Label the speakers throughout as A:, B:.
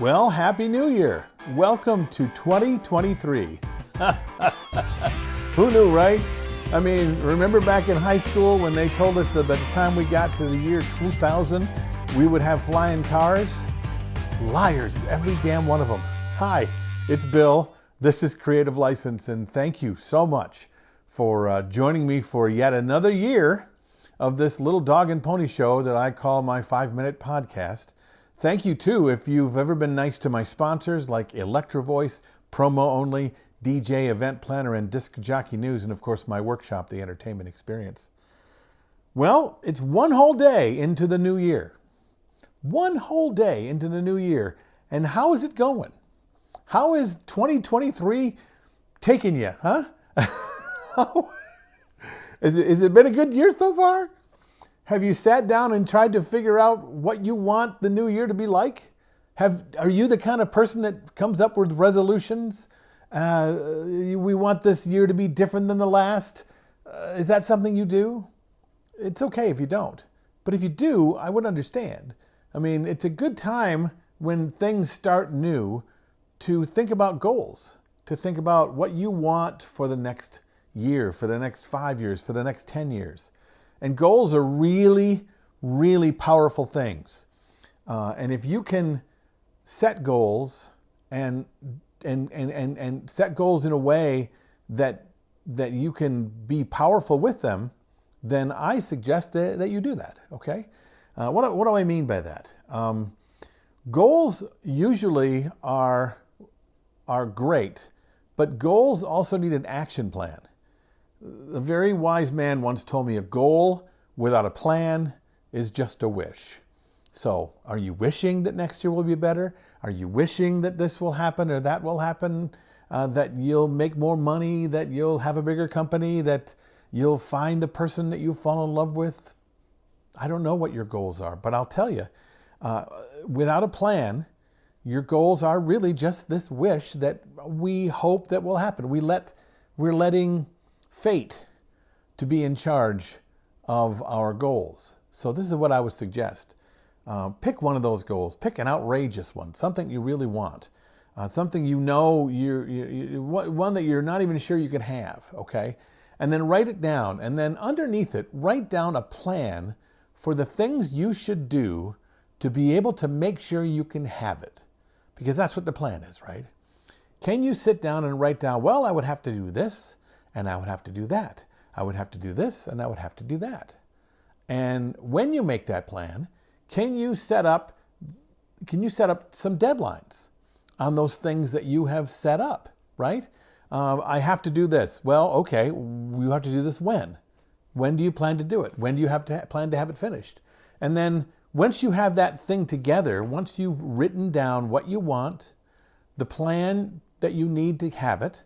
A: Well, Happy New Year. Welcome to 2023. Who knew, right? I mean, remember back in high school when they told us that by the time we got to the year 2000, we would have flying cars? Liars, every damn one of them. Hi, it's Bill. This is Creative License, and thank you so much for joining me for yet another year of this little dog and pony show that I call my 5-minute podcast. Thank you, too, if you've ever been nice to my sponsors like Electro Voice, Promo Only, DJ Event Planner, and Disc Jockey News, and of course my workshop, The Entertainment Experience. Well, it's one whole day into the new year. One whole day into the new year. And how is it going? How is 2023 taking you, huh? Has it been a good year so far? Have you sat down and tried to figure out what you want the new year to be like? Are you the kind of person that comes up with resolutions? We want this year to be different than the last. Is that something you do? It's okay if you don't. But if you do, I would understand. I mean, it's a good time when things start new to think about goals, to think about what you want for the next year, for the next 5 years, for the next 10 years. And goals are really, really powerful things. And if you can set goals and set goals in a way that you can be powerful with them, then I suggest that you do that, okay? What do I mean by that? Goals usually are great, but goals also need an action plan. A very wise man once told me a goal without a plan is just a wish. So, are you wishing that next year will be better? Are you wishing that this will happen or that will happen? That you'll make more money, that you'll have a bigger company, that you'll find the person that you fall in love with? I don't know what your goals are, but I'll tell you, without a plan, your goals are really just this wish that we hope that will happen. We're letting fate to be in charge of our goals. So this is what I would suggest. Pick one of those goals. Pick an outrageous one, something you really want, something you know, one that you're not even sure you can have, okay? And then write it down. And then underneath it, write down a plan for the things you should do to be able to make sure you can have it. Because that's what the plan is, right? Can you sit down and write down, well, I would have to do this, and I would have to do that. I would have to do this, and I would have to do that. And when you make that plan, can you set up some deadlines on those things that you have set up, right? I have to do this. Well, okay, you have to do this when? When do you plan to do it? When do you have to plan to have it finished? And then once you have that thing together, once you've written down what you want, the plan that you need to have it,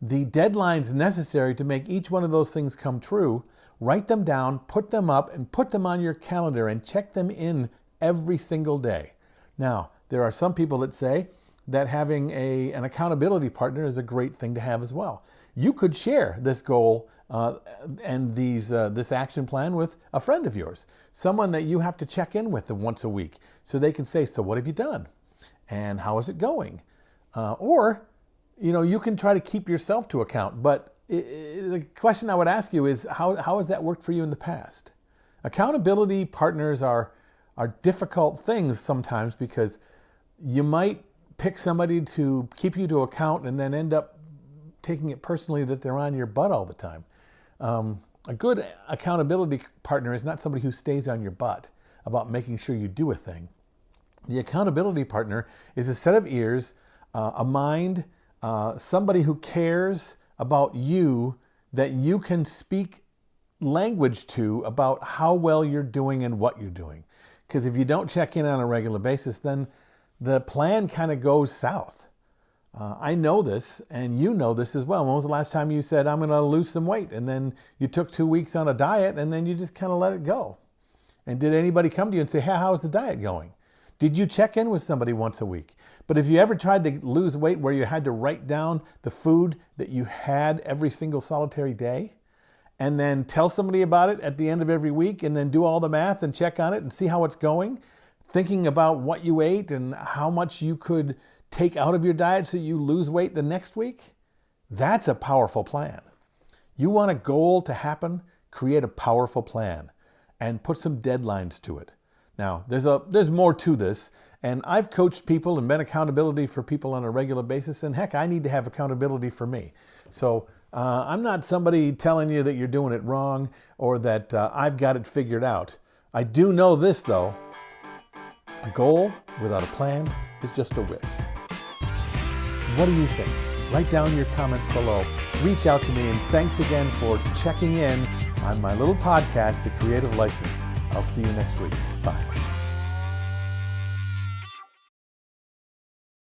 A: the deadlines necessary to make each one of those things come true, write them down, put them up, and put them on your calendar and check them in every single day. Now, there are some people that say that having an accountability partner is a great thing to have as well. You could share this goal and this action plan with a friend of yours, someone that you have to check in with them once a week, so they can say, so what have you done? And how is it going? Or you can try to keep yourself to account, but the question I would ask you is, how has that worked for you in the past? Accountability partners are difficult things sometimes because you might pick somebody to keep you to account and then end up taking it personally that they're on your butt all the time. A good accountability partner is not somebody who stays on your butt about making sure you do a thing. The accountability partner is a set of ears, a mind, somebody who cares about you, that you can speak language to about how well you're doing and what you're doing. Because if you don't check in on a regular basis, then the plan kind of goes south. I know this, and you know this as well. When was the last time you said, I'm going to lose some weight, and then you took 2 weeks on a diet, and then you just kind of let it go? And did anybody come to you and say, hey, how's the diet going? Did you check in with somebody once a week? But if you ever tried to lose weight where you had to write down the food that you had every single solitary day, and then tell somebody about it at the end of every week, and then do all the math and check on it and see how it's going, thinking about what you ate and how much you could take out of your diet so you lose weight the next week? That's a powerful plan. You want a goal to happen? Create a powerful plan and put some deadlines to it. Now, there's more to this, and I've coached people and been accountability for people on a regular basis, and heck, I need to have accountability for me. So I'm not somebody telling you that you're doing it wrong or that I've got it figured out. I do know this, though. A goal without a plan is just a wish. What do you think? Write down your comments below. Reach out to me, and thanks again for checking in on my little podcast, The Creative License. I'll see you next week. Bye.